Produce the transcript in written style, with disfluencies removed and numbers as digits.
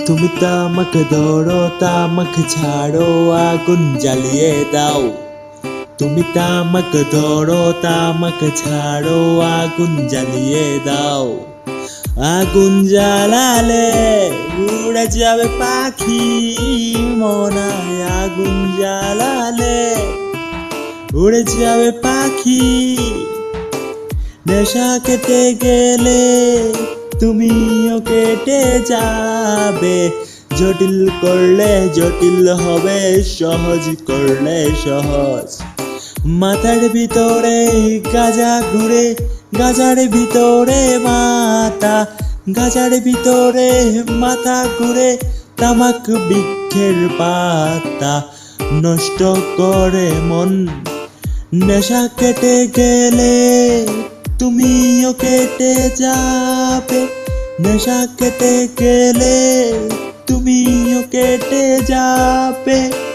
তুমি তামাক ধরো তামাক ছাড়ো আগুন জ্বালিয়ে দাও। তুমি তামাক ধরো তামাক ছাড়ো আগুন জ্বালিয়ে দাও। আগুন জ্বালালে উড়ে যাবে পাখি মনায়। আগুন জ্বালালে উড়ে যাবে পাখি। নেশা কেটে গেলে তুমিও কেটে যাবে। জটিল করলে জটিল হবে, সহজ করলে সহজ। মাথার ভিতরে গাজা ঘুরে, গাজার ভিতরে মাথা, গাজার ভিতরে মাথা ঘুরে। তামাক বৃক্ষের পাতা নষ্ট করে মন। নেশা কেটে গেলে তুমিও কেটে যাবে। নেশা কেটে গেলে তুমিও কেটে যাবে।